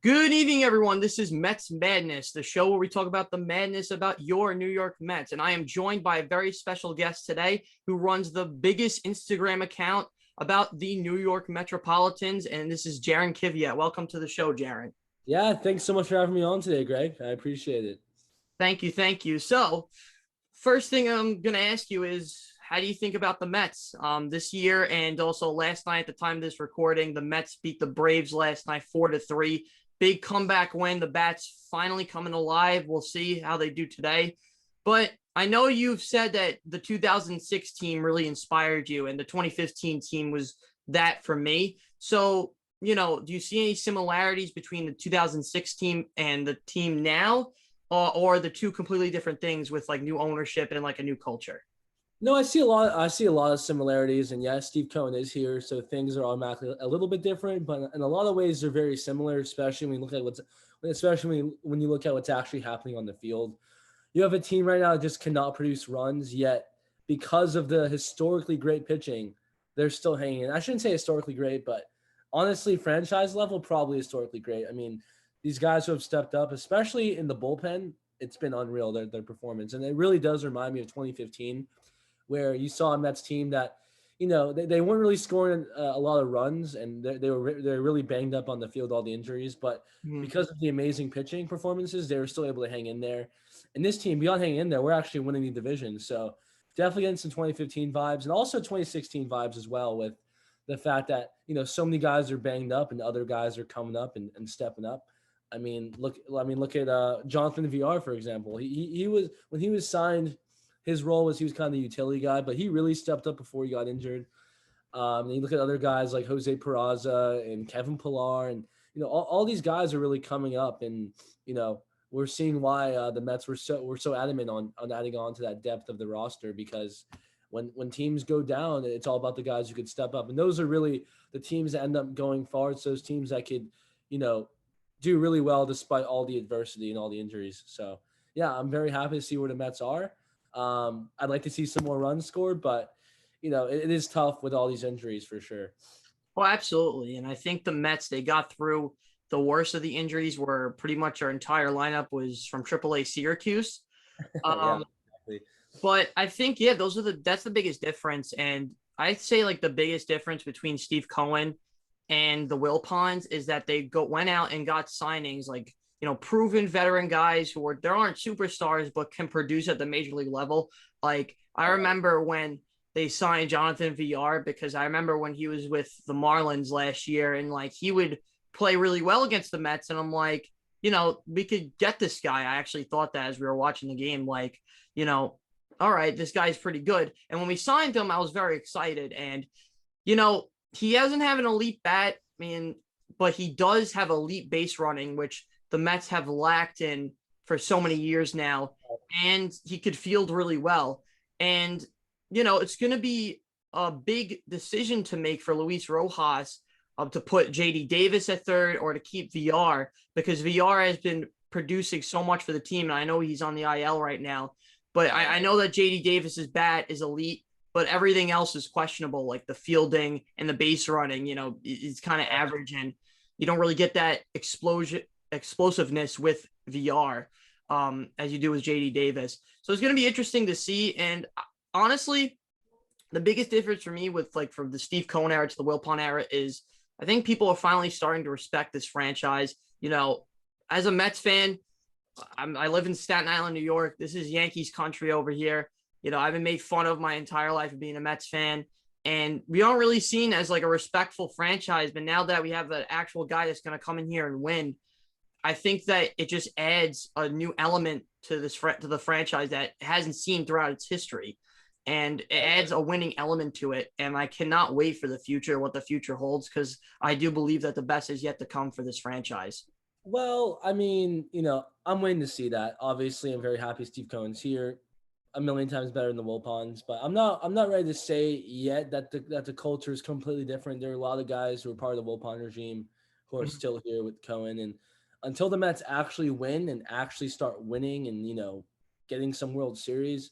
Good evening, everyone. This is Mets Madness, the show where we talk about the madness about your New York Mets. And I am joined by a very special guest today who runs the biggest Instagram account about the New York Metropolitans. And this is Jaron Kiviat. Welcome to the show, Jaron. Yeah, thanks so much for having me on today, Greg. I appreciate it. Thank you. Thank you. So, first thing I'm going to ask you is how do you think about the Mets this year? And also last night, at the time of this recording, the Mets beat the Braves last night 4-3. Big comeback win. The Bats finally coming alive. We'll see how they do today. But I know you've said that the 2006 team really inspired you, and the 2015 team was that for me. So, do you see any similarities between the 2006 team and the team now, or the two completely different things with like new ownership and like a new culture? No, I see a lot. I see a lot of similarities, and yes, Steve Cohen is here, so things are automatically a little bit different. But in a lot of ways, they're very similar, especially when you look at when you look at what's actually happening on the field. You have a team right now that just cannot produce runs, yet because of the historically great pitching, they're still hanging in. I shouldn't say historically great, but honestly, franchise level, probably historically great. I mean, these guys who have stepped up, especially in the bullpen, it's been unreal, their performance. And it really does remind me of 2015, where you saw a Mets team that, they weren't really scoring a lot of runs, and they're really banged up on the field, all the injuries. But Mm-hmm. because of the amazing pitching performances, they were still able to hang in there. And this team, beyond hanging in there, we're actually winning the division. So definitely getting some 2015 vibes, and also 2016 vibes as well, with the fact that, so many guys are banged up and other guys are coming up and stepping up. Look at Jonathan VR, for example. He was, when he was signed, his role was he was kind of the utility guy, but he really stepped up before he got injured. And you look at other guys like Jose Peraza and Kevin Pillar, and all these guys are really coming up, and we're seeing why the Mets were so adamant on adding on to that depth of the roster, because when teams go down, it's all about the guys who could step up, and those are really the teams that end up going far. It's those teams that could do really well despite all the adversity and all the injuries. So yeah, I'm very happy to see where the Mets are. I'd like to see some more runs scored, but it is tough with all these injuries for sure. Well, absolutely. And I think the Mets, they got through the worst of the injuries where pretty much our entire lineup was from AAA Syracuse. Yeah, Um, exactly. but I think, yeah, that's the biggest difference. And I'd say like the biggest difference between Steve Cohen and the Wilpons is that went out and got signings like, proven veteran guys there aren't superstars, but can produce at the major league level. Like I remember when they signed Jonathan VR, because I remember when he was with the Marlins last year, and like he would play really well against the Mets. And I'm like, we could get this guy. I actually thought that as we were watching the game, like, all right, this guy's pretty good. And when we signed him, I was very excited. And, he doesn't have an elite bat, but he does have elite base running, which the Mets have lacked in for so many years now. And he could field really well. And, it's going to be a big decision to make for Luis Rojas to put JD Davis at third or to keep VR, because VR has been producing so much for the team. And I know he's on the IL right now, but I know that JD Davis's bat is elite, but everything else is questionable, like the fielding and the base running, it's kind of average, and you don't really get that explosiveness with VR as you do with JD Davis. So it's going to be interesting to see. And honestly, the biggest difference for me with like from the Steve Cohen era to the Wilpon era is I think people are finally starting to respect this franchise. As a Mets fan, I live in Staten Island, New York. This is Yankees country over here. I've been made fun of my entire life of being a Mets fan, and we aren't really seen as like a respectful franchise. But now that we have an actual guy that's going to come in here and win, I think that it just adds a new element to the franchise that hasn't seen throughout its history, and it adds a winning element to it. And I cannot wait for the future, what the future holds, because I do believe that the best is yet to come for this franchise. Well, I'm waiting to see that. Obviously, I'm very happy Steve Cohen's here. A million times better than the Wilpons, but I'm not ready to say yet that the culture is completely different. There are a lot of guys who are part of the Wilpon regime who are still here with Cohen, and until the Mets actually win and actually start winning and getting some World Series,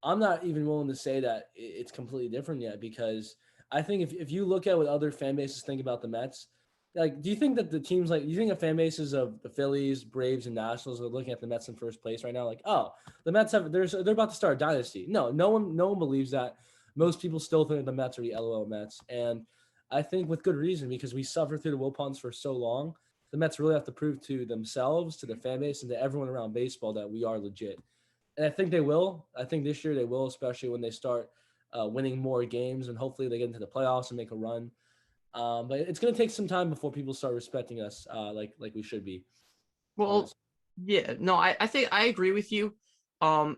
I'm not even willing to say that it's completely different yet, because I think if you look at what other fan bases think about the Mets, Like, do you think that the teams like, do you think the fan bases of the Phillies, Braves, and Nationals are looking at the Mets in first place right now? Like, oh, the Mets they're about to start a dynasty. No, no one believes that. Most people still think the Mets are the LOL Mets, and I think with good reason because we suffered through the Wilpons for so long. The Mets really have to prove to themselves, to the fan base, and to everyone around baseball that we are legit. And I think they will. I think this year they will, especially when they start winning more games, and hopefully they get into the playoffs and make a run. But it's going to take some time before people start respecting us like we should be. Well, Honestly, yeah, no, I think I agree with you. Um,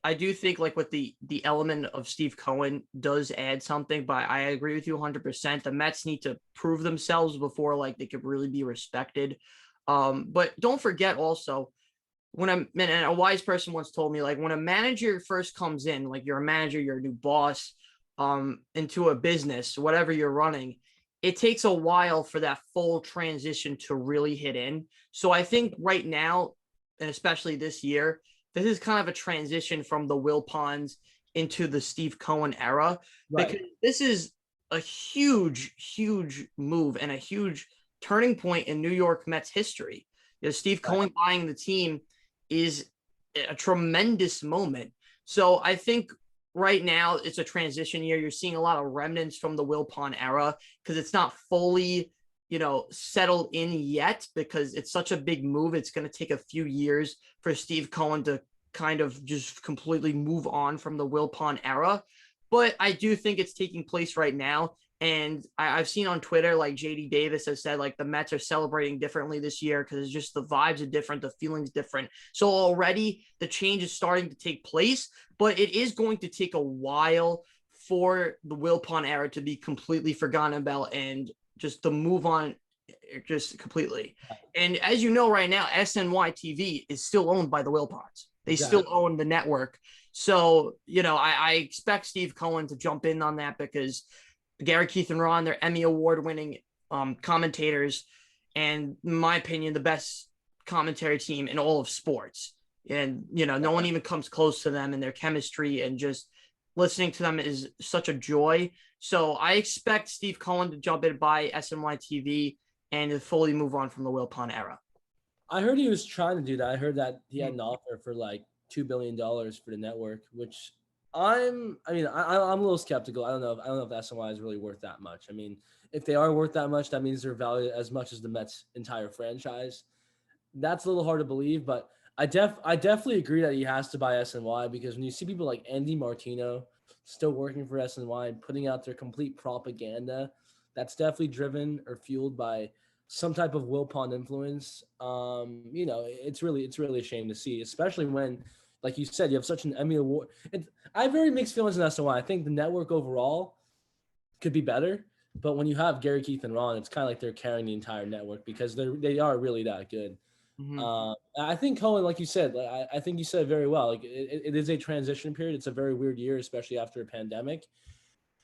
I do think like with the element of Steve Cohen does add something, but I agree with you 100%. The Mets need to prove themselves before like they could really be respected. But don't forget also when a wise person once told me like when a manager first comes in, like you're a manager, you're a new boss, into a business, whatever you're running, it takes a while for that full transition to really hit in. So I think right now, and especially this year, this is kind of a transition from the Will Ponds into the Steve Cohen era right. because this is a huge, huge move and a huge turning point in New York Mets history. You know, Steve Right. Cohen buying the team is a tremendous moment. So I think right now it's a transition year. You're seeing a lot of remnants from the Wilpon era because it's not fully, settled in yet because it's such a big move. It's going to take a few years for Steve Cohen to kind of just completely move on from the Wilpon era. But I do think it's taking place right now. And I've seen on Twitter, like JD Davis has said, like the Mets are celebrating differently this year because it's just the vibes are different, the feelings different. So already the change is starting to take place, but it is going to take a while for the Wilpon era to be completely forgotten about and just to move on just completely. And as you know, right now, SNY TV is still owned by the Wilpons. They still Exactly. own the network. So, I expect Steve Cohen to jump in on that because Gary, Keith, and Ron, they're Emmy Award winning commentators, and in my opinion, the best commentary team in all of sports. And no one even comes close to them in their chemistry, and just listening to them is such a joy. So I expect Steve Cohen to jump in by SNY TV and to fully move on from the Wilpon era. I heard he was trying to do that. I heard that he had Mm-hmm. an offer for like $2 billion for the network, which I mean, I'm a little skeptical. I don't know if SNY is really worth that much. I mean, if they are worth that much, that means they're valued as much as the Mets' entire franchise. That's a little hard to believe, but I definitely agree that he has to buy SNY because when you see people like Andy Martino still working for SNY and putting out their complete propaganda, that's definitely driven or fueled by some type of Wilpon influence. It's really a shame to see, especially when, like you said, you have such an Emmy award. I have very mixed feelings in SNY. I think the network overall could be better, but when you have Gary, Keith, and Ron, it's kind of like they're carrying the entire network because they are really that good. Mm-hmm. I think Cohen, like you said, I think you said it very well. Like it is a transition period. It's a very weird year, especially after a pandemic.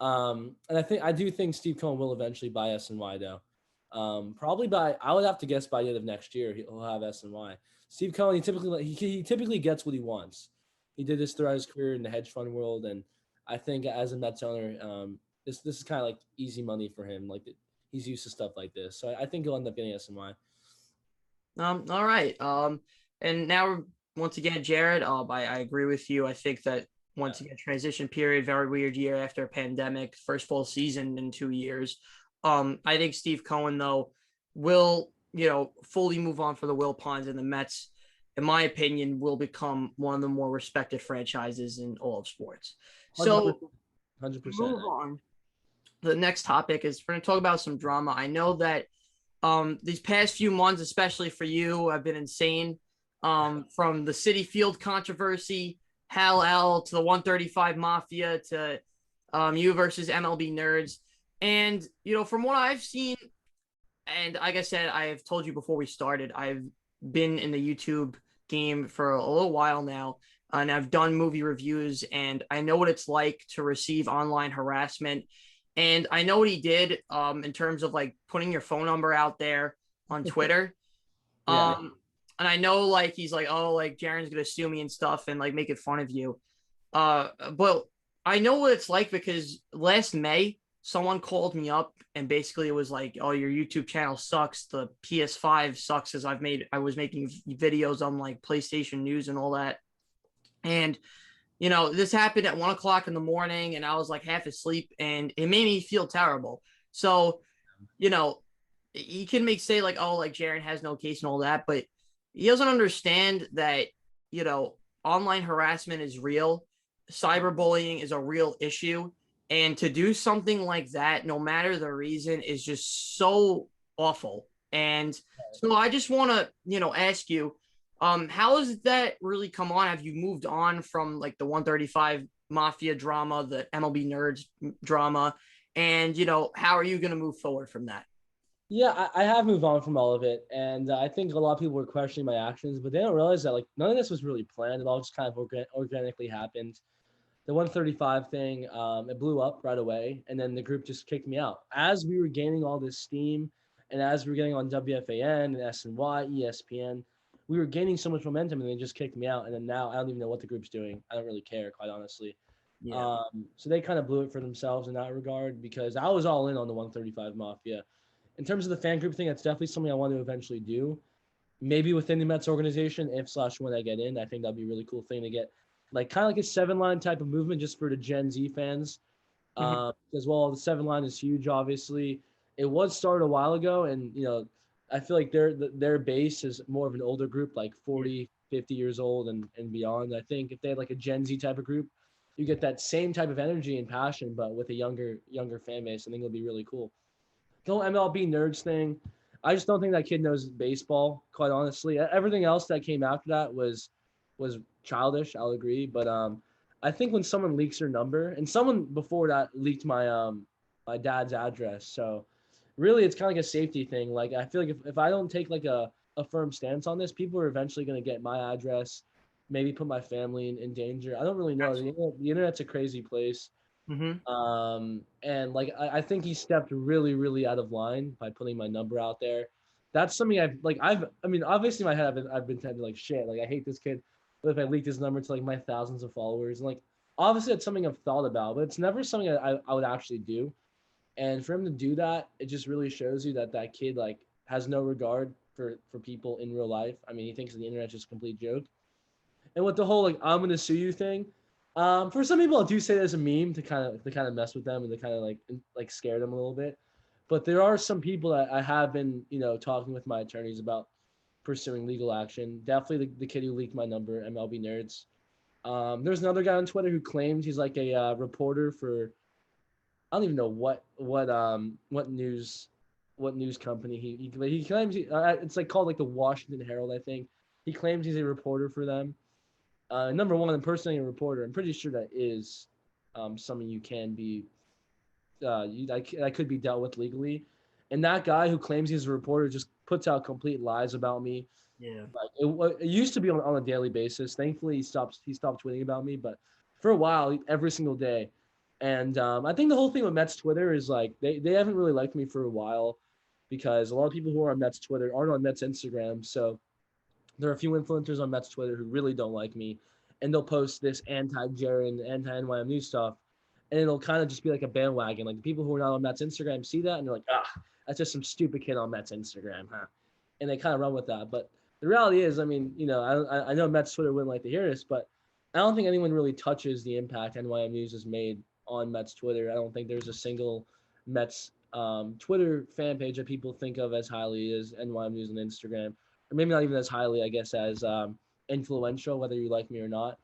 And I do think Steve Cohen will eventually buy SNY though. Probably by I would have to guess by the end of next year he'll have SNY. Steve Cohen, he typically gets what he wants. He did this throughout his career in the hedge fund world, and I think as a Mets owner, this is kind of like easy money for him. Like he's used to stuff like this, so I think he'll end up getting SNY. All right. And now once again, Jared, I agree with you. I think that Yeah, once again, transition period, very weird year after a pandemic, first full season in 2 years. I think Steve Cohen though will, fully move on for the Wilpons, and the Mets, in my opinion, will become one of the more respected franchises in all of sports. 100%, So 100%. move on. The next topic is we're going to talk about some drama. I know that these past few months, especially for you, have been insane. From the City Field controversy, Hal L to the 135 Mafia to you versus MLB Nerds. And, from what I've seen, and like I said, I have told you before we started, I've been in the YouTube game for a little while now, and I've done movie reviews, and I know what it's like to receive online harassment. And I know what he did in terms of like putting your phone number out there on Twitter. Yeah, Um, and I know like he's like, oh, like Jaren's gonna sue me and stuff and like make it fun of you. But I know what it's like because last May someone called me up and basically it was like, "Oh, your YouTube channel sucks. The PS5 sucks." As I was making videos on like PlayStation News and all that, and this happened at 1 o'clock in the morning, and I was like half asleep, and it made me feel terrible. So, you know, he can say like, "Oh, like Jaren has no case and all that," but he doesn't understand that you know online harassment is real, cyberbullying is a real issue, and to do something like that, no matter the reason, is just so awful. And so I just want to ask you, how has that really come on? Have you moved on from like the 135 mafia drama, the MLB nerds drama, and how are you going to move forward from that? Yeah, I have moved on from all of it, and I think a lot of people were questioning my actions, but they don't realize that like none of this was really planned. It all just kind of organically happened. The 135 thing, it blew up right away, and then the group just kicked me out. As we were gaining all this steam, and as we were getting on WFAN and SNY, ESPN, we were gaining so much momentum, and they just kicked me out. And then now I don't even know what the group's doing. I don't really care, quite honestly. Yeah. So they kind of blew it for themselves in that regard because I was all in on the 135 Mafia. In terms of the fan group thing, that's definitely something I want to eventually do. Maybe within the Mets organization, if slash when I get in, I think that'd be a really cool thing to get, like kind of like a 7-line type of movement just for the Gen Z fans. Mm-hmm. As well, the 7-line is huge. Obviously, it was started a while ago, and I feel like their base is more of an older group, like Yeah. 40, 50 years old and beyond. I think if they had like a Gen Z type of group, you get that same type of energy and passion, but with a younger fan base. I think it'll be really cool. The whole MLB nerds thing, I just don't think that kid knows baseball. Quite honestly, everything else that came after that was childish. I'll agree, but I think when someone leaks your number, and someone before that leaked my dad's address, so really it's kind of like a safety thing. Like I feel like if I don't take like a firm stance on this, people are eventually going to get my address, maybe put my family in danger. I don't really know. Absolutely. The internet's a crazy place. Mm-hmm. And like I think he stepped really, really out of line by putting my number out there. That's something I mean, obviously in my head I've been tempted like shit, like I hate this kid. What if I leaked his number to like my thousands of followers? And like obviously it's something I've thought about, but it's never something I would actually do. And for him to do that, it just really shows you that that kid like has no regard for people in real life. I mean, he thinks the internet's just a complete joke. And with the whole like I'm gonna sue you thing, for some people I do say there's a meme to kind of mess with them and to kind of like scare them a little bit. But there are some people that I have been talking with my attorneys about pursuing legal action. Definitely the kid who leaked my number, MLB nerds. There's another guy on Twitter who claims he's like a reporter for I don't even know what news company he claims it's like called like the Washington Herald, I think. He claims he's a reporter for them. Number one, impersonating a reporter. I'm pretty sure that is something you can be that could be dealt with legally. And that guy who claims he's a reporter just puts out complete lies about me. Yeah. Like it used to be on a daily basis. Thankfully, he stopped tweeting about me, but for a while, every single day. And I think the whole thing with Mets Twitter is like they haven't really liked me for a while because a lot of people who are on Mets Twitter aren't on Mets Instagram. So there are a few influencers on Mets Twitter who really don't like me, and they'll post this anti-Jaren, anti-NYM news stuff, and it'll kind of just be like a bandwagon. Like the people who are not on Mets Instagram see that, and they're like, that's just some stupid kid on Mets Instagram, huh? And they kind of run with that. But the reality is, I mean, I know Mets Twitter wouldn't like to hear this, but I don't think anyone really touches the impact NYM News has made on Mets Twitter. I don't think there's a single Mets Twitter fan page that people think of as highly as NYM News on Instagram, or maybe not even as highly, I guess, as influential, whether you like me or not.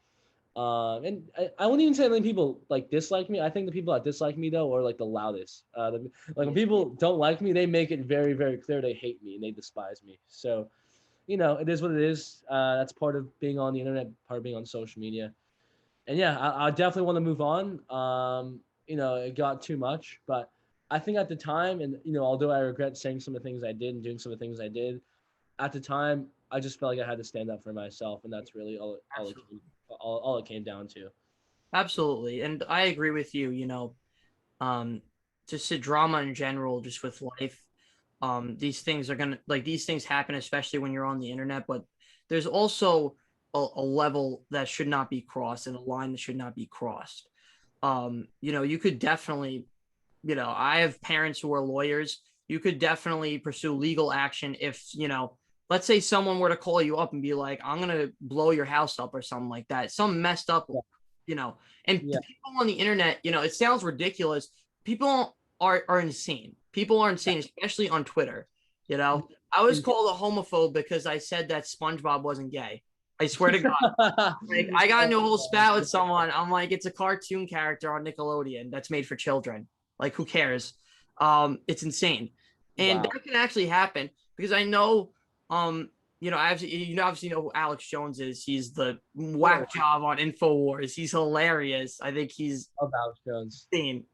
And I wouldn't even say many people like dislike me. I think the people that dislike me though are like the loudest. Like when Yeah. people don't like me, they make it very, very clear they hate me and they despise me. So, it is what it is. That's part of being on the internet, part of being on social media. And yeah, I definitely want to move on. It got too much, but I think at the time, and although I regret saying some of the things I did and doing some of the things I did, at the time, I just felt like I had to stand up for myself, and that's really Absolutely. all it came down to. Absolutely. And I agree with you, um, just the drama in general, just with life. These things are gonna like these things happen, especially when you're on the internet, but there's also a level that should not be crossed and a line that should not be crossed. You could definitely I have parents who are lawyers. You could definitely pursue legal action if, let's say someone were to call you up and be like, I'm going to blow your house up or something like that. Some messed up, Yeah. and Yeah. people on the internet, it sounds ridiculous. People are insane. People are insane, especially on Twitter. I was called a homophobe because I said that SpongeBob wasn't gay. I swear to God. Like, I got into a whole spat with someone. I'm like, it's a cartoon character on Nickelodeon that's made for children. Like, who cares? It's insane, and Wow. that can actually happen because I know, obviously know who Alex Jones is. He's the whack job on Infowars. He's hilarious. I think he's About Jones. insane.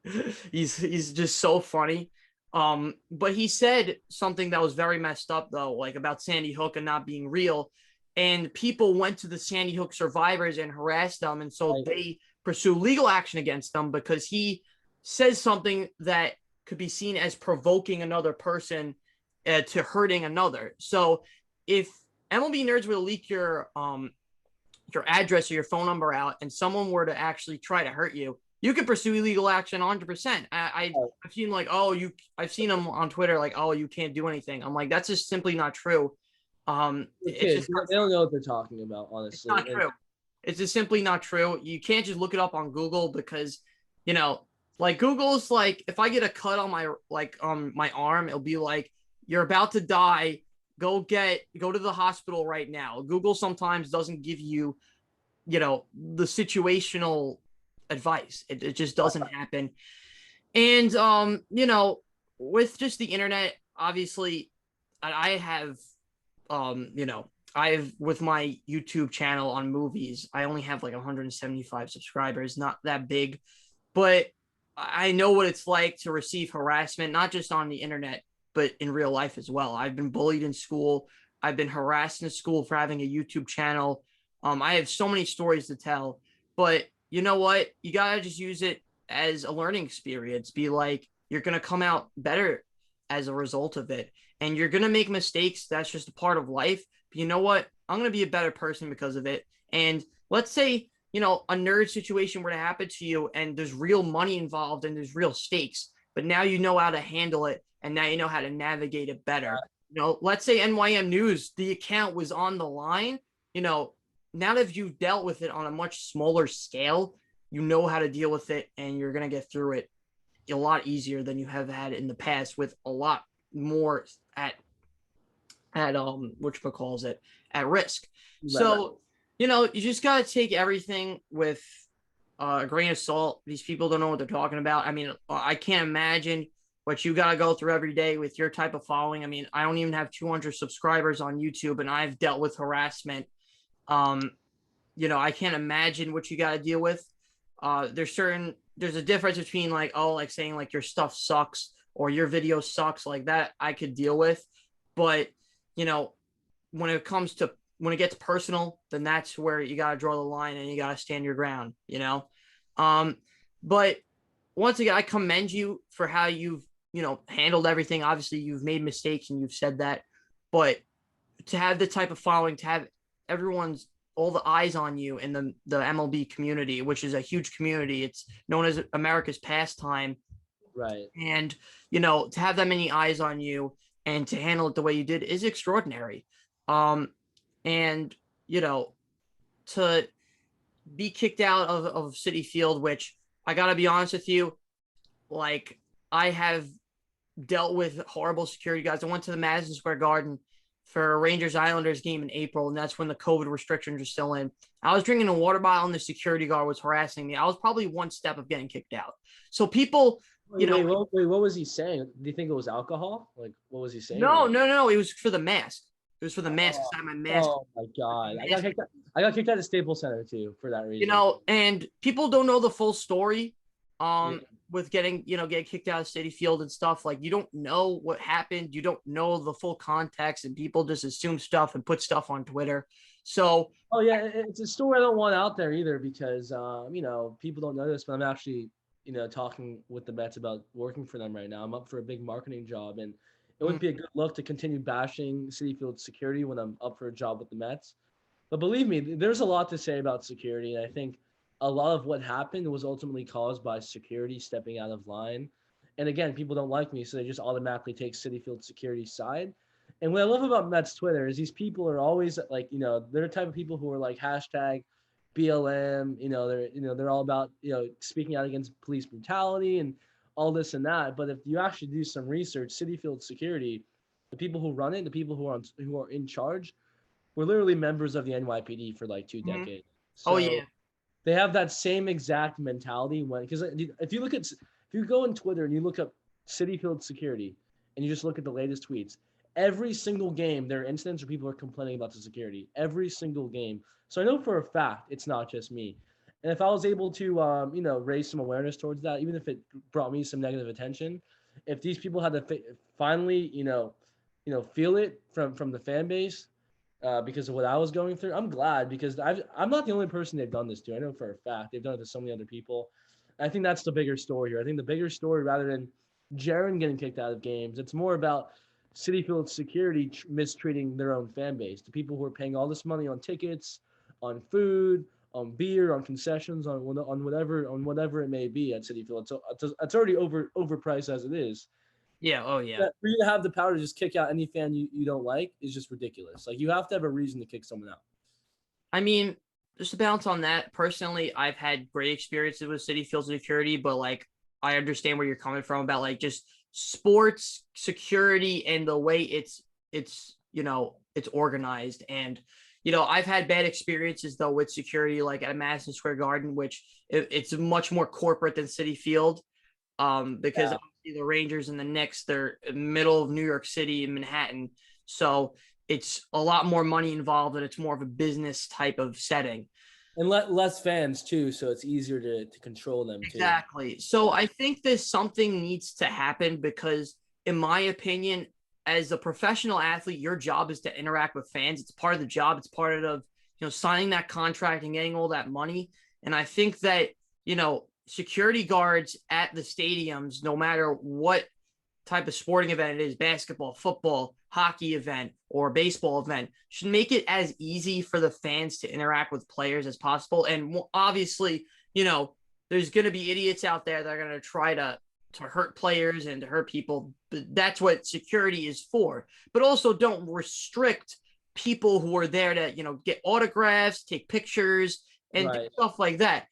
He's just so funny. But he said something that was very messed up though, like about Sandy Hook and not being real. And people went to the Sandy Hook survivors and harassed them. And so they pursue legal action against them because he says something that could be seen as provoking another person to hurting another. So if MLB nerds were to leak your address or your phone number out and someone were to actually try to hurt you, you could pursue illegal action 100%. I've seen like, I've seen them on Twitter like, oh, you can't do anything. I'm like, that's just simply not true. It's just they don't know what they're talking about, honestly. It's not true. It's just simply not true. You can't just look it up on Google because, like Google's like, if I get a cut on my arm, it'll be like, you're about to die. Go to the hospital right now. Google sometimes doesn't give you, the situational advice. It just doesn't happen. And, with just the internet, obviously, I have, with my YouTube channel on movies, I only have like 175 subscribers, not that big, but I know what it's like to receive harassment, not just on the internet, but in real life as well. I've been bullied in school. I've been harassed in school for having a YouTube channel. I have so many stories to tell, but you know what? You gotta just use it as a learning experience. Be like, you're gonna come out better as a result of it, and you're gonna make mistakes. That's just a part of life. But you know what? I'm gonna be a better person because of it. And let's say, a nerd situation were to happen to you, and there's real money involved, and there's real stakes. But now you know how to handle it, and now you know how to navigate it better. Let's say NYM News, the account was on the line. Now that you've dealt with it on a much smaller scale, you know how to deal with it, and you're going to get through it a lot easier than you have had in the past with a lot more at whatchamacallit, at risk. Right. So, you just got to take everything with a grain of salt. These people don't know what they're talking about. I mean, I can't imagine what you got to go through every day with your type of following. I mean, I don't even have 200 subscribers on YouTube, and I've dealt with harassment. I can't imagine what you got to deal with. There's a difference between like saying like your stuff sucks or your video sucks, like that I could deal with. But, when it gets personal, then that's where you got to draw the line and you got to stand your ground, but once again, I commend you for how you've, handled everything. Obviously you've made mistakes and you've said that, but to have the type of following, to have all the eyes on you in the MLB community, which is a huge community. It's known as America's pastime. Right. And, to have that many eyes on you and to handle it the way you did is extraordinary. And, to be kicked out of Citi Field, which I got to be honest with you, like I have dealt with horrible security guys. I went to the Madison Square Garden for a Rangers Islanders game in April, and that's when the COVID restrictions were still in. I was drinking a water bottle and the security guard was harassing me. I was probably one step of getting kicked out. So people, wait, what was he saying? Do you think it was alcohol? Like, what was he saying? No. It was for the mask. It was for the mask. I had my mask. Oh my God. I got kicked out of Staples Center too for that reason. And people don't know the full story. With getting kicked out of Citi Field and stuff, like you don't know what happened. You don't know the full context, and people just assume stuff and put stuff on Twitter. So, it's a story I don't want out there either because, people don't know this, but I'm actually, talking with the Mets about working for them right now. I'm up for a big marketing job, and it wouldn't be a good look to continue bashing Citi Field security when I'm up for a job with the Mets. But believe me, there's a lot to say about security, and I think a lot of what happened was ultimately caused by security stepping out of line. And again, people don't like me, so they just automatically take Citi Field Security's side. And what I love about Mets Twitter is these people are always like, they're the type of people who are like hashtag BLM. They're all about speaking out against police brutality and all this and that. But if you actually do some research, Citi Field Security, the people who run it, the people who are in charge, were literally members of the NYPD for like 2 decades. Oh So yeah. they have that same exact mentality because if you go on Twitter and you look up Citi Field Security and you just look at the latest tweets, every single game there are incidents where people are complaining about the security. Every single game. So I know for a fact it's not just me. And if I was able to raise some awareness towards that, even if it brought me some negative attention, if these people had to finally feel it from the fan base, because of what I was going through. I'm glad because I'm not the only person they've done this to. I know for a fact they've done it to so many other people. I think that's the bigger story here. I think the bigger story, rather than Jaron getting kicked out of games, it's more about Citi Field Security mistreating their own fan base. The people who are paying all this money on tickets, on food, on beer, on concessions, on whatever it may be at Citi Field. It's already overpriced as it is. Yeah. Oh yeah. That for you to have the power to just kick out any fan you don't like is just ridiculous. Like you have to have a reason to kick someone out. I mean, just to bounce on that, personally, I've had great experiences with Citi Field Security, but like I understand where you're coming from about like just sports security and the way it's organized. And I've had bad experiences though with security, like at Madison Square Garden, which it's much more corporate than Citi Field. Because Yeah. obviously the Rangers and the Knicks, they're in the middle of New York City and Manhattan. So it's a lot more money involved and it's more of a business type of setting. And less fans too, so it's easier to control them too. Exactly. So Yeah. I think this something needs to happen because, in my opinion, as a professional athlete, your job is to interact with fans. It's part of the job. It's part of signing that contract and getting all that money. And I think that security guards at the stadiums, no matter what type of sporting event it is, basketball, football, hockey event, or baseball event, should make it as easy for the fans to interact with players as possible. And obviously, there's going to be idiots out there that are going to try to hurt players and to hurt people. But that's what security is for. But also don't restrict people who are there to, get autographs, take pictures, and do Right. stuff like that.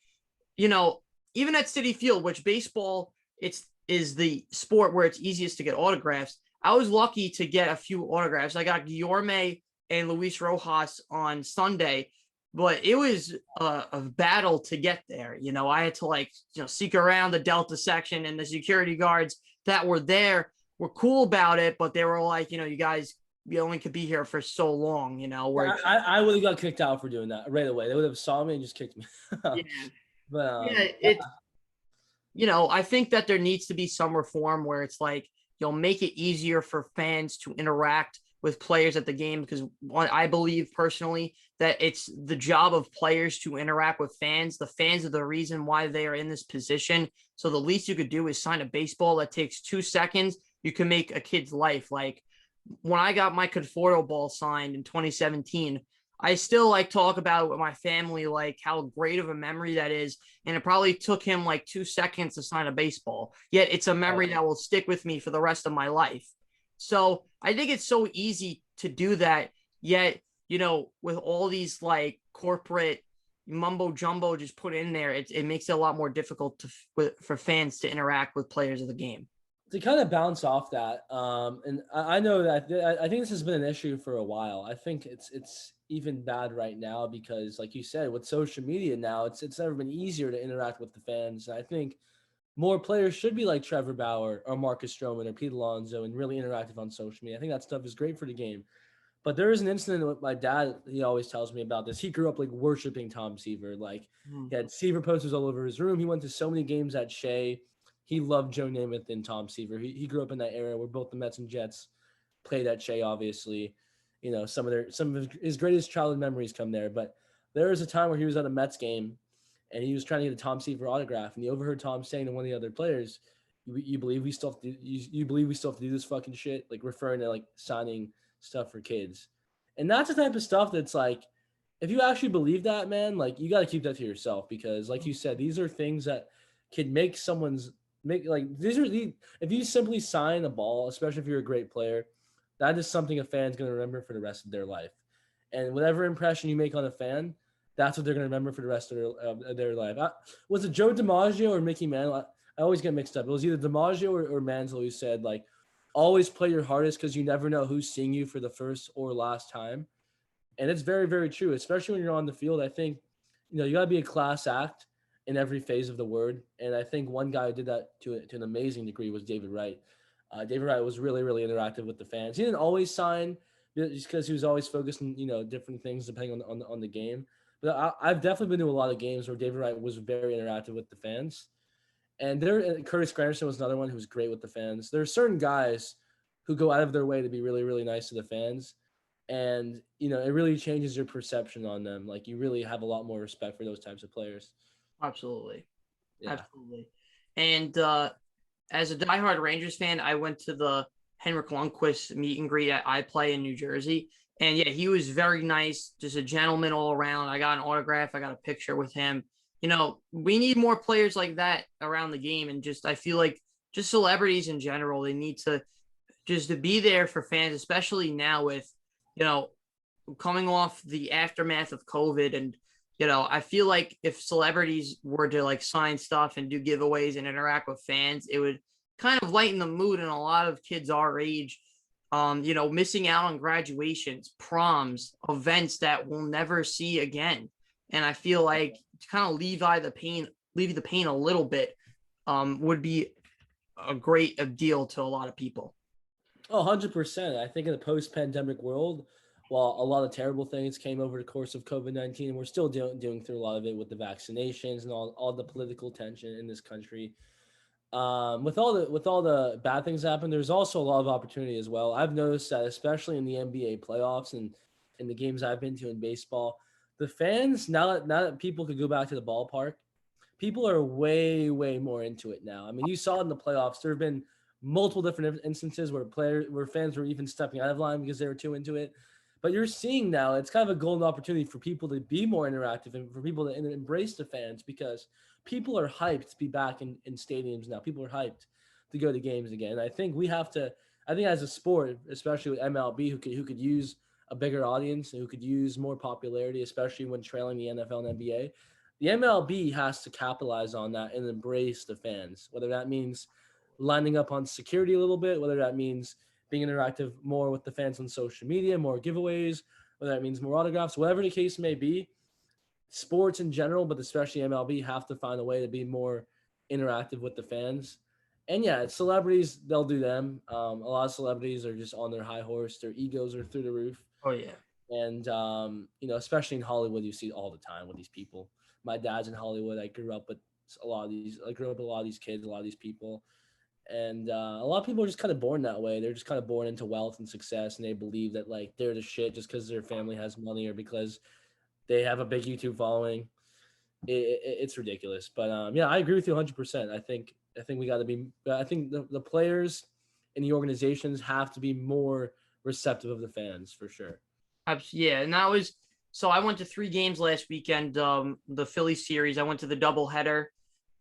You know, Even at Citi Field, which baseball is the sport where it's easiest to get autographs. I was lucky to get a few autographs. I got Guillorme and Luis Rojas on Sunday, but it was a battle to get there. I had to seek around the Delta section, and the security guards that were there were cool about it, but they were like, you guys, you only could be here for so long. Where I would have got kicked out for doing that right away. They would have saw me and just kicked me. yeah, But yeah, I think that there needs to be some reform where it's like you'll make it easier for fans to interact with players at the game, because I believe personally that it's the job of players to interact with fans. The fans are the reason why they are in this position. So the least you could do is sign a baseball that takes 2 seconds. You can make a kid's life. Like when I got my Conforto ball signed in 2017, I still talk about it with my family, like how great of a memory that is. And it probably took him 2 seconds to sign a baseball. Yet it's a memory that will stick with me for the rest of my life. So I think it's so easy to do that. Yet, with all these corporate mumbo jumbo just put in there, it makes it a lot more difficult for fans to interact with players of the game. to kind of bounce off that, and I know that I think this has been an issue for a while. I think it's even bad right now because, like you said, with social media now, it's never been easier to interact with the fans. And I think more players should be like Trevor Bauer or Marcus Stroman or Pete Alonso and really interactive on social media. I think that stuff is great for the game. But there is an incident with my dad. He always tells me about this. He grew up worshiping Tom Seaver. He had Seaver posters all over his room. He went to so many games at Shea. He loved Joe Namath and Tom Seaver. He grew up in that era where both the Mets and Jets played at Shea. Obviously, some of his greatest childhood memories come there. But there was a time where he was at a Mets game, and he was trying to get a Tom Seaver autograph, and he overheard Tom saying to one of the other players, "You believe we still have to do, you believe we still have to do this fucking shit?" Referring to signing stuff for kids. And that's the type of stuff that's if you actually believe that, man, you got to keep that to yourself because, like you said, these are things that can make someone's Make like these are the if you simply sign a ball, especially if you're a great player, that is something a fan's going to remember for the rest of their life. And whatever impression you make on a fan, that's what they're going to remember for the rest of their life. Was it Joe DiMaggio or Mickey Mantle? I always get mixed up. It was either DiMaggio or Mantle who said like, always play your hardest because you never know who's seeing you for the first or last time. And it's very, very true, especially when you're on the field. I think, you got to be a class act in every phase of the word. And I think one guy who did that to an amazing degree was David Wright. David Wright was really, really interactive with the fans. He didn't always sign just because he was always focused on, different things depending on the game. But I've definitely been to a lot of games where David Wright was very interactive with the fans. And Curtis Granderson was another one who was great with the fans. There are certain guys who go out of their way to be really, really nice to the fans. And, it really changes your perception on them. Like you really have a lot more respect for those types of players. Absolutely. Yeah. Absolutely. And as a diehard Rangers fan, I went to the Henrik Lundqvist meet and greet at iPlay in New Jersey. And yeah, he was very nice, just a gentleman all around. I got an autograph, I got a picture with him. We need more players like that around the game. And just, I feel like just celebrities in general, they need to just to be there for fans, especially now with, you know, coming off the aftermath of COVID. And, I feel like if celebrities were to like sign stuff and do giveaways and interact with fans, it would kind of lighten the mood in a lot of kids our age, missing out on graduations, proms, events that we'll never see again. And I feel like to kind of leave the pain a little bit, would be a great deal to a lot of people. Oh, 100%. I think in the post-pandemic world, while a lot of terrible things came over the course of COVID-19, and we're still doing through a lot of it with the vaccinations and all the political tension in this country. With all the bad things happen, there's also a lot of opportunity as well. I've noticed that, especially in the NBA playoffs and in the games I've been to in baseball, the fans now that people could go back to the ballpark, people are way, way more into it now. I mean, you saw it in the playoffs. There have been multiple different instances where fans were even stepping out of line because they were too into it. But you're seeing now it's kind of a golden opportunity for people to be more interactive and for people to embrace the fans because people are hyped to be back in stadiums now. People are hyped to go to games again. I think we have to. I think as a sport, especially with MLB, who could use a bigger audience and who could use more popularity, especially when trailing the NFL and NBA, the MLB has to capitalize on that and embrace the fans, whether that means lining up on security a little bit, whether that means being interactive more with the fans on social media, more giveaways, whether that means more autographs, whatever the case may be. Sports in general, but especially MLB, have to find a way to be more interactive with the fans. And yeah, celebrities, they'll do them. A lot of celebrities are just on their high horse. Their egos are through the roof. Oh yeah. And, especially in Hollywood, you see it all the time with these people. My dad's in Hollywood. I grew up with I grew up with a lot of these kids, a lot of these people. And a lot of people are just kind of born that way. They're just kind of born into wealth and success, and they believe that like they're the shit just because their family has money or because they have a big YouTube following. It's ridiculous, but yeah, I agree with you 100%. I think we got to be. I think the players and the organizations have to be more receptive of the fans for sure. Yeah, and that was so I went to 3 games last weekend. The Philly series. I went to the doubleheader,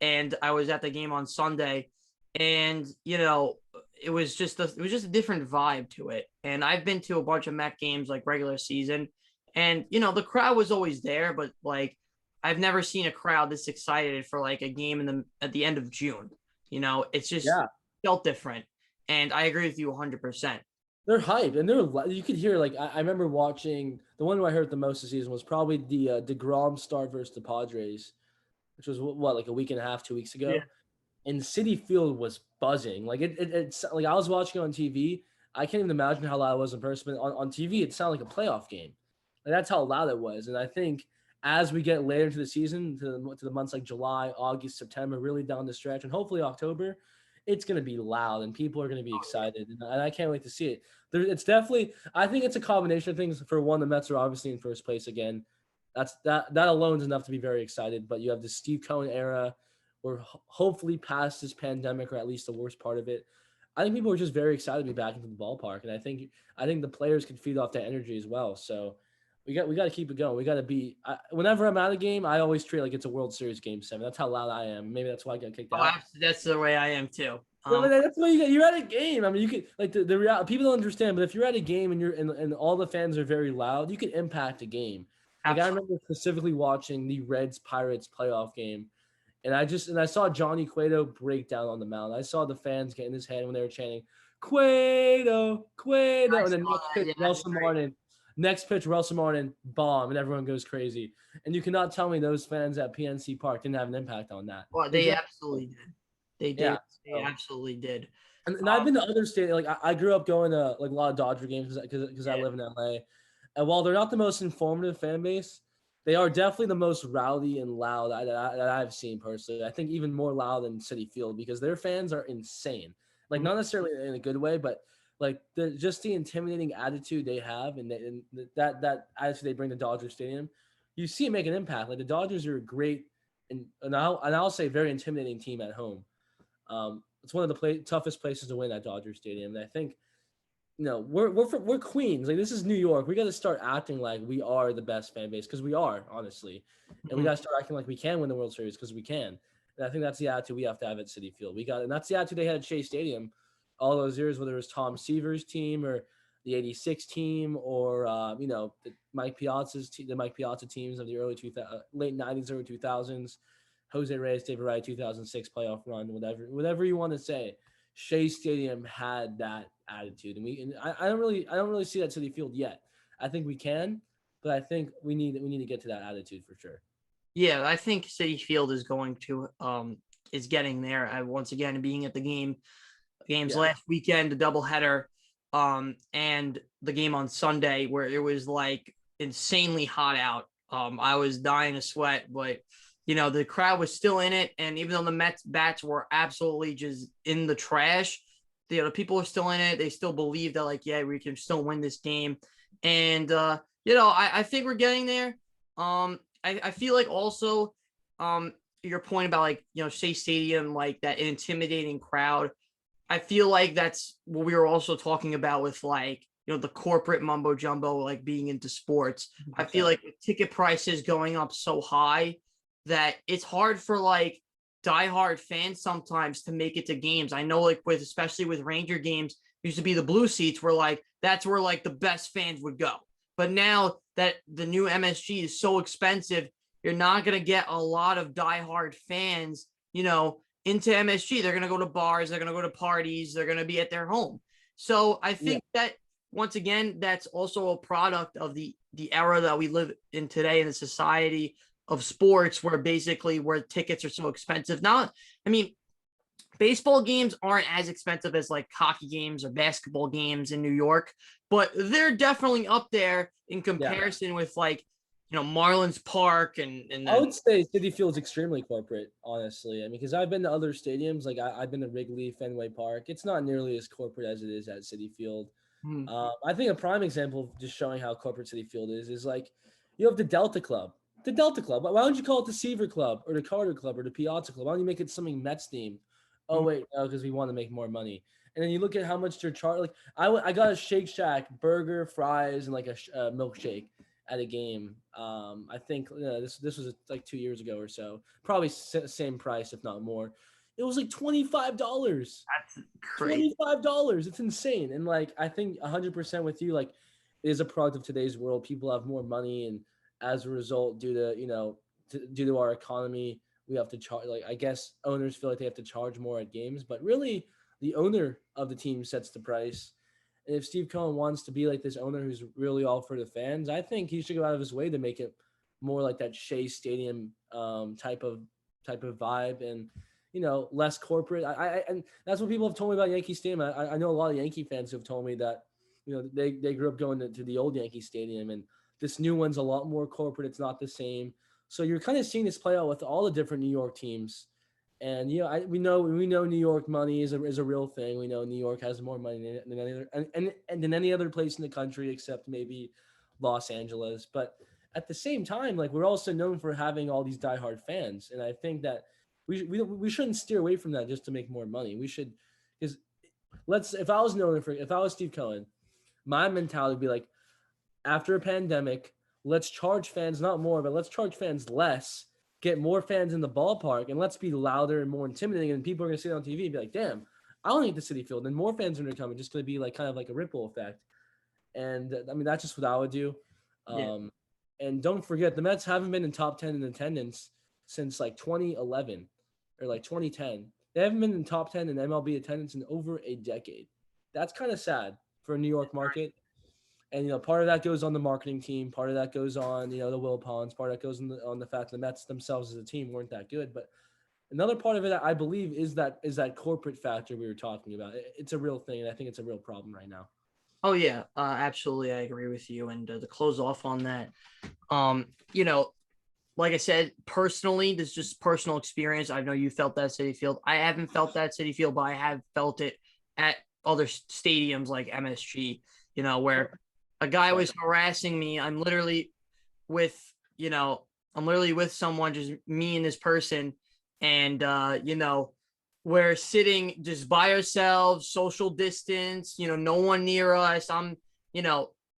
and I was at the game on Sunday, and it was just a different vibe to it. And I've been to a bunch of Met games like regular season, and the crowd was always there, but like I've never seen a crowd this excited for like a game at the end of June. It's just Yeah, felt different, and I agree with you 100%. they're hyped, and you could hear like I remember watching the one who I heard the most this season was probably the Degrom start versus the Padres, which was what like a week and a half, 2 weeks Yeah. ago. And City Field was buzzing. Like it's like I was watching it on TV. I can't even imagine how loud it was in person. But on TV, it sounded like a playoff game. Like that's how loud it was. And I think as we get later into the season, to the months like July, August, September, really down the stretch, and hopefully October, it's going to be loud and people are going to be excited. And I can't wait to see it. It's definitely. I think it's a combination of things. For one, the Mets are obviously in first place again. That alone is enough to be very excited. But you have the Steve Cohen era we're hopefully past this pandemic or at least the worst part of it. I think people are just very excited to be back into the ballpark, and I think the players can feed off that energy as well. So we got to keep it going. We got to be. Whenever I'm at a game, I always treat it like it's a World Series game 7. That's how loud I am. Maybe that's why I got kicked Oh, out. that's the way I am too. Yeah, but that's what you're at a game. I mean, you could like the real people don't understand, but if you're at a game and and all the fans are very loud, you can impact a game. Like I Absolutely. remember specifically watching the Reds Pirates playoff game, and I saw Johnny Cueto break down on the mound. I saw the fans get in his head when they were chanting Cueto, Cueto, I and then saw that. Yeah, that's great. Next pitch, Russell Martin, bomb, and everyone goes crazy. And you cannot tell me those fans at PNC Park didn't have an impact on that. Well, They they definitely absolutely did. They yeah. did. They So, absolutely did. and I've been to other states. Like I grew up going to like a lot of Dodger games because I Yeah. live in LA. And while they're not the most informative fan base, they are definitely the most rowdy and loud that I've seen personally. I think even more loud than City Field because their fans are insane. Like Mhm. not necessarily in a good way, but like just the intimidating attitude they have and that attitude they bring to Dodger Stadium, you see it make an impact. Like the Dodgers are a great and I'll say very intimidating team at home. It's one of the toughest places to win at Dodger Stadium. And I think we're Queens. Like this is New York. We got to start acting like we are the best fan base because we are honestly, and we Mhm. got to start acting like we can win the World Series because we can. And I think that's the attitude we have to have at City Field. And that's the attitude they had at Shea Stadium all those years, whether it was Tom Seaver's team or the '86 team or the Mike Piazza teams of the late '90s, early 2000s. Jose Reyes, David Wright, 2006 playoff run, whatever you want to say. Shea Stadium had that attitude, and I don't really see that City Field yet. I think we can, but I think we need to get to that attitude for sure. Yeah, I think City Field is going to is getting there. I once again being at the games Yeah, last weekend, the doubleheader, and the game on Sunday where it was like insanely hot out. I was dying of sweat, but the crowd was still in it, and even though the Mets bats were absolutely just in the trash, the people are still in it. They still believe that like, yeah, we can still win this game, and I think we're getting there. I feel like also, your point about like Shea Stadium, like that intimidating crowd. I feel like that's what we were also talking about with like the corporate mumbo jumbo like being into sports. I feel 100%. like with ticket prices going up so high that it's hard for like diehard fans sometimes to make it to games. I know like with especially with Ranger games used to be the blue seats where like that's where like the best fans would go. But now that the new MSG is so expensive, you're not gonna get a lot of diehard fans, into MSG. They're going to go to bars, they're going to go to parties, they're going to be at their home. So I Yeah, think that once again, that's also a product of the era that we live in today in the society of sports where tickets are so expensive. Now, I mean, baseball games aren't as expensive as like hockey games or basketball games in New York, but they're definitely up there in yeah. comparison with like, Marlins Park and I then would say City Field's extremely corporate, honestly. I mean, because I've been to other stadiums, like I've been to Wrigley, Fenway Park. It's not nearly as corporate as it is at City Field. hmm, I think a prime example of just showing how corporate City Field is like you have the Delta Club. The Delta Club. Why don't you call it the Seaver Club or the Carter Club or the Piazza Club? Why don't you make it something Mets themed? Oh hmm, wait, no, because we want to make more money. And then you look at how much they're charging. Like I got a Shake Shack burger, fries, and like a milkshake at a game. I think this was like 2 years ago or so. Probably same price if not more. It was like $25. that's crazy. $25. It's insane. And like I think 100% with you, like it is a product of today's world. People have more money, and as a result, due to our economy, we have to charge. Like I guess owners feel like they have to charge more at games, but really the owner of the team sets the price. And if Steve Cohen wants to be like this owner who's really all for the fans, I think he should go out of his way to make it more like that Shea Stadium type of vibe and less corporate. And that's what people have told me about Yankee Stadium. I know a lot of Yankee fans who have told me that they grew up going to the old Yankee Stadium, and this new one's a lot more corporate. It's not the same. So you're kind of seeing this play out with all the different New York teams. And we know New York money is a real thing. We know New York has more money than any other and than any other place in the country except maybe Los Angeles. But at the same time, like we're also known for having all these diehard fans, and I think that we shouldn't steer away from that just to make more money. We should, because if I was Steve Cohen, my mentality would be like, after a pandemic, let's charge fans not more, but let's charge fans less, get more fans in the ballpark, and let's be louder and more intimidating. And people are going to sit on TV and be like, damn, I don't hate the City Field. And more fans are going to come. It's just going to be like kind of like a ripple effect. And I mean, that's just what I would do. Yeah. And don't forget, the Mets haven't been in top 10 in attendance since like 2011 or like 2010. They haven't been in top 10 in MLB attendance in over a decade. That's kind of sad for a New York market. And, part of that goes on the marketing team. Part of that goes on, the Will Ponds. Part of that goes on the fact that the Mets themselves as a team weren't that good. But another part of it, I believe, is that corporate factor we were talking about. It's a real thing, and I think it's a real problem right now. Oh yeah, absolutely. I agree with you. And to close off on that, like I said, personally, this is just personal experience. I know you felt that City Field. I haven't felt that City Field, but I have felt it at other stadiums like MSG, where a guy was harassing me. I'm literally with someone, just me and this person. And, we're sitting just by ourselves, social distance, no one near us. I'm,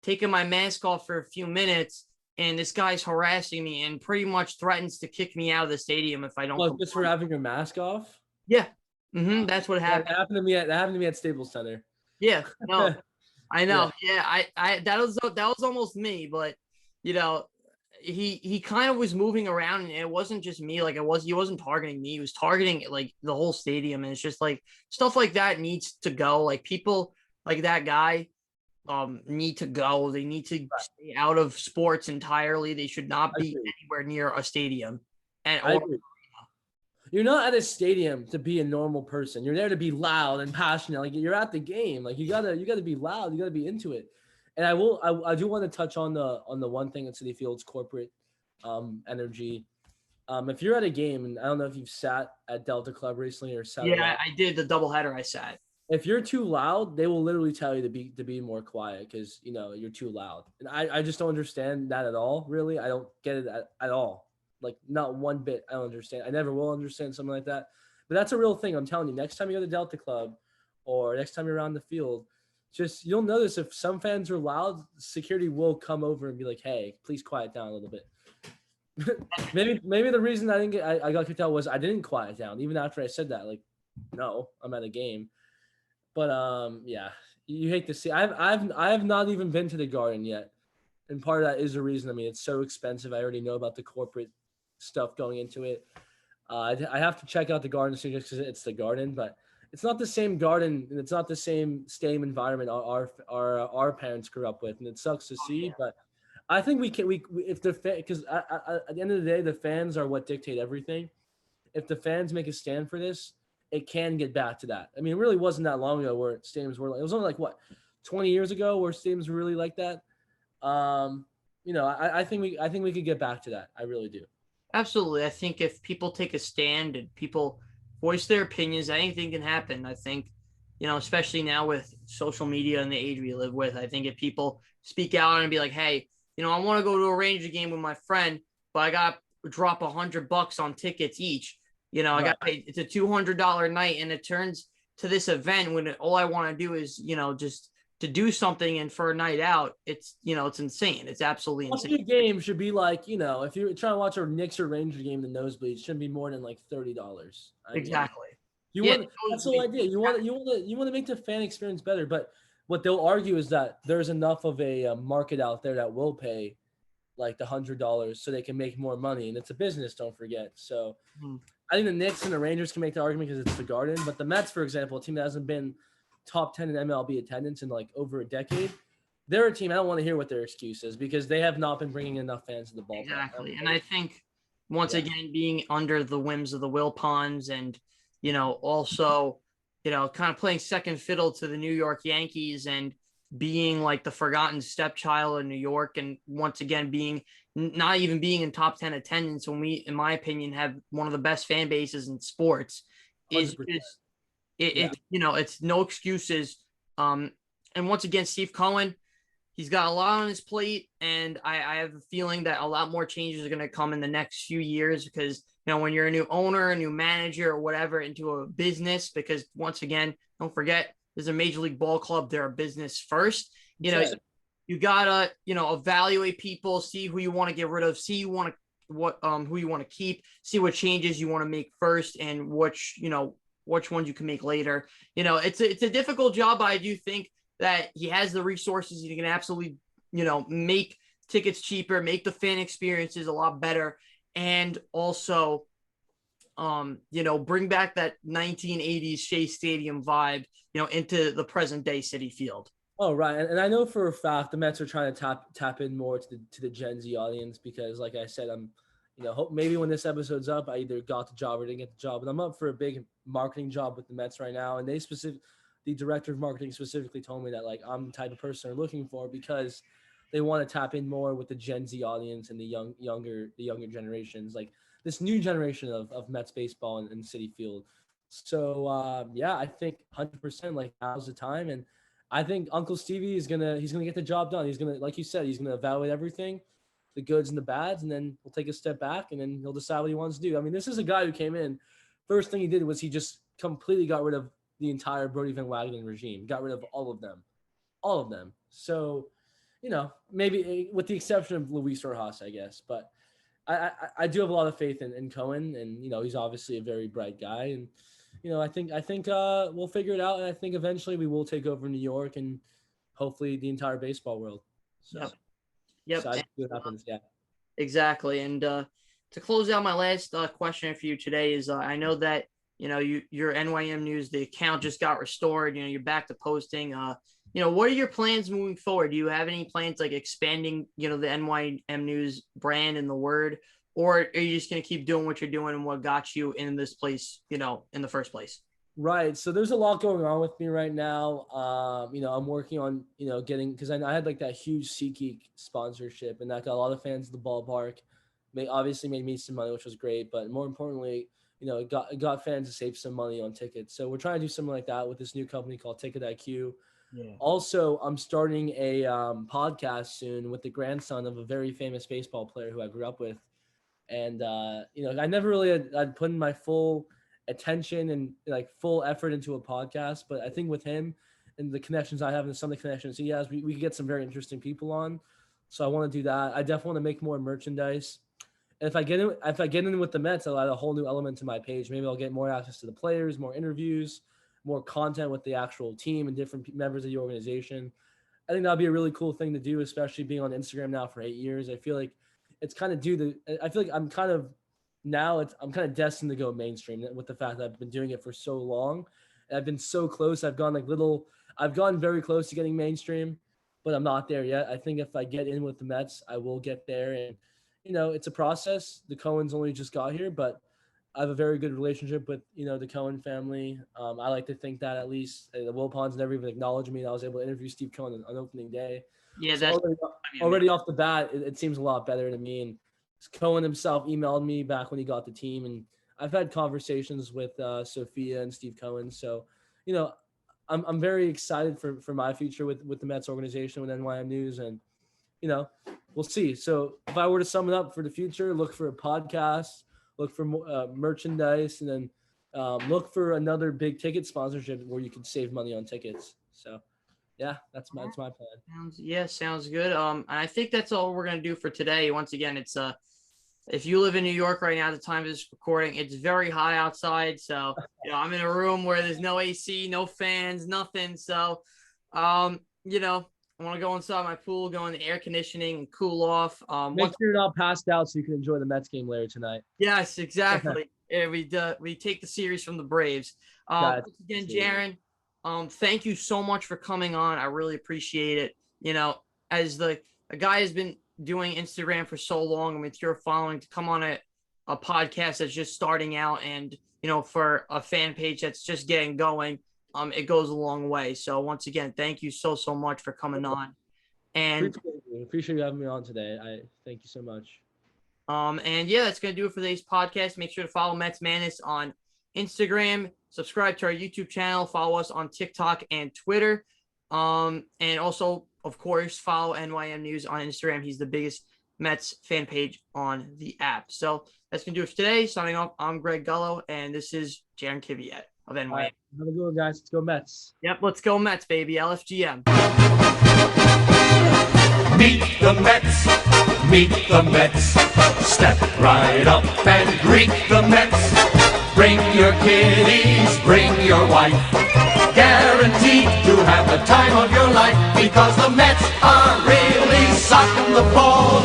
taking my mask off for a few minutes, and this guy's harassing me and pretty much threatens to kick me out of the stadium if I don't. Well, just for having your mask off? Yeah. That's what happened. That happened to me at Staples Center. Yeah. No, I know. Yeah. That was almost me, but he kind of was moving around, and it wasn't just me. Like he wasn't targeting me. He was targeting like the whole stadium. And it's just like stuff like that needs to go. Like people like that guy need to go. They need to stay out of sports entirely. They should not be anywhere near a stadium. I agree. You're not at a stadium to be a normal person. You're there to be loud and passionate. Like you're at the game. Like you gotta be loud. You gotta be into it. And I do want to touch on the one thing at City Field's corporate energy. If you're at a game, and I don't know if you've sat at Delta Club recently or sat. Yeah, I did the doubleheader. I sat. If you're too loud, they will literally tell you to be more quiet because you're too loud. And I just don't understand that at all. Really, I don't get it at all. Like not one bit. I don't understand. I never will understand something like that. But that's a real thing. I'm telling you. Next time you go to Delta Club, or next time you're around the field, just you'll notice if some fans are loud, security will come over and be like, "Hey, please quiet down a little bit." maybe the reason I got kicked out was I didn't quiet down even after I said that. Like, no, I'm at a game. But yeah, you hate to see. I've not even been to the Garden yet, and part of that is the reason. I mean, it's so expensive. I already know about the corporate stuff going into it. I have to check out the Garden soon just because it's the Garden, but it's not the same Garden and it's not the same stadium environment our parents grew up with, and it sucks to see. Yeah. But I think if because at the end of the day, the fans are what dictate everything. If the fans make a stand for this, it can get back to that. I mean, it really wasn't that long ago where stadiums were. It was only like 20 years ago where stadiums were really like that. I think we could get back to that. I really do. Absolutely. I think if people take a stand and people voice their opinions, anything can happen. I think, especially now with social media and the age we live with, I think if people speak out and be like, hey, I want to go to a Ranger game with my friend, but I got to drop $100 on tickets each. I got paid. It's a $200 night, and it turns to this event when all I want to do is, just to do something. And for a night out, it's, it's insane. It's absolutely insane. A game should be like, if you're trying to watch a Knicks or Ranger game in the nosebleeds, shouldn't be more than like $30. Exactly. That's the whole idea. You want to make the fan experience better. But what they'll argue is that there's enough of a market out there that will pay like the $100 so they can make more money, and it's a business. Don't forget. So I think the Knicks and the Rangers can make the argument because it's the Garden, but the Mets, for example, a team that hasn't been top 10 in MLB attendance in like over a decade, they're a team. I don't want to hear what their excuse is because they have not been bringing enough fans to the ballpark. Exactly. And I think once again, being under the whims of the Will Ponds and, also, kind of playing second fiddle to the New York Yankees and being like the forgotten stepchild in New York. And once again, not even being in top 10 attendance when we, in my opinion, have one of the best fan bases in sports is just, it's no excuses. And once again, Steve Cohen, he's got a lot on his plate, and I have a feeling that a lot more changes are going to come in the next few years because, when you're a new owner, a new manager or whatever into a business, because once again, don't forget, there's a Major League Ball club. They're a business first. You You gotta, evaluate people, see who you want to get rid of, see who you want to keep, see what changes you want to make first, and which ones you can make later. It's a difficult job, but I do think that he has the resources. He can absolutely, make tickets cheaper, make the fan experiences a lot better, and also, bring back that 1980s Shea Stadium vibe, into the present day Citi Field. Oh, right. And I know for a fact the Mets are trying to tap in more to the Gen Z audience because, like I said, I'm, hope maybe when this episode's up, I either got the job or didn't get the job. But I'm up for a big marketing job with the Mets right now. And the director of marketing specifically told me that, like, I'm the type of person they're looking for because they want to tap in more with the Gen Z audience and the younger generations, like this new generation of Mets baseball and Citi Field. So, yeah, I think 100% like now's the time. And I think Uncle Stevie he's gonna get the job done. He's gonna, like you said, he's gonna evaluate everything, the goods and the bads, and then he'll take a step back and then he'll decide what he wants to do. I mean, this is a guy who came in. First thing he did was he just completely got rid of the entire Brodie Van Wagenen regime, got rid of all of them. So, maybe with the exception of Luis Rojas, I guess, but I do have a lot of faith in Cohen, and he's obviously a very bright guy, and I think we'll figure it out, and I think eventually we will take over New York and hopefully the entire baseball world. So, Yep. So I see what happens. Yeah. Exactly. And to close out, my last question for you today is I know that your NYM News, the account just got restored. You're back to posting. What are your plans moving forward? Do you have any plans like expanding the NYM News brand and the word? Or are you just going to keep doing what you're doing and what got you in this place, in the first place? Right. So there's a lot going on with me right now. I'm working on, getting, because I had like that huge SeatGeek sponsorship and that got a lot of fans at the ballpark. Obviously made me some money, which was great. But more importantly, it got fans to save some money on tickets. So we're trying to do something like that with this new company called Ticket IQ. Yeah. Also, I'm starting a podcast soon with the grandson of a very famous baseball player who I grew up with. And, I never really I'd put in my full attention and like full effort into a podcast. But I think with him and the connections I have and some of the connections he has, we could get some very interesting people on. So I want to do that. I definitely want to make more merchandise. And if I get in with the Mets, I'll add a whole new element to my page. Maybe I'll get more access to the players, more interviews, more content with the actual team and different members of the organization. I think that'd be a really cool thing to do, especially being on Instagram now for 8 years. I feel like it's kind of I feel like I'm kind of destined to go mainstream with the fact that I've been doing it for so long. And I've been so close. I've gone very close to getting mainstream, but I'm not there yet. I think if I get in with the Mets, I will get there. And, it's a process. The Cohens only just got here, but I have a very good relationship with, the Cohen family. I like to think that at least the Wilpons never even acknowledged me. And I was able to interview Steve Cohen on opening day. Yeah, so already off the bat, it seems a lot better to me. And Cohen himself emailed me back when he got the team, and I've had conversations with Sophia and Steve Cohen. So, I'm very excited for my future with the Mets organization, with NYM News, and we'll see. So if I were to sum it up for the future, look for a podcast, look for merchandise, and then look for another big ticket sponsorship where you can save money on tickets. So, yeah, that's my plan. Sounds good. I think that's all we're gonna do for today. Once again, it's if you live in New York right now at the time of this recording, it's very hot outside. So I'm in a room where there's no AC, no fans, nothing. So I want to go inside my pool, go in the air conditioning and cool off. Make sure you're not passed out so you can enjoy the Mets game later tonight. Yes, exactly. Yeah, we take the series from the Braves. Once again, Jaron, thank you so much for coming on. I really appreciate it. As a guy has been doing Instagram for so long, with your following, to come on a podcast that's just starting out, and for a fan page that's just getting going, it goes a long way. So once again, thank you so much for coming on. And appreciate you having me on today. I thank you so much. And yeah, that's gonna do it for today's podcast. Make sure to follow Mets Madness on Instagram, subscribe to our YouTube channel, follow us on TikTok and Twitter. And also, of course, follow NYM News on Instagram. He's the biggest Mets fan page on the app. So that's going to do it for today. Signing off, I'm Greg Gullo, and this is Jaron Kiviat of NYM. Right, have a good one, guys. Let's go Mets. Yep, let's go Mets, baby. LFGM. Meet the Mets, meet the Mets. Step right up and greet the Mets. Bring your kiddies, bring your wife. Guaranteed to have the time of your life, because the Mets are really socking the ball,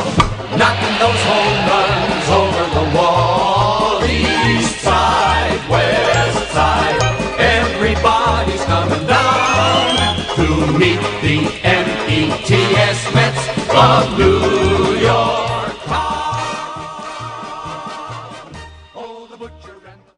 knocking those home runs over the wall. East side, west side, everybody's coming down to meet the METS Mets, the Blue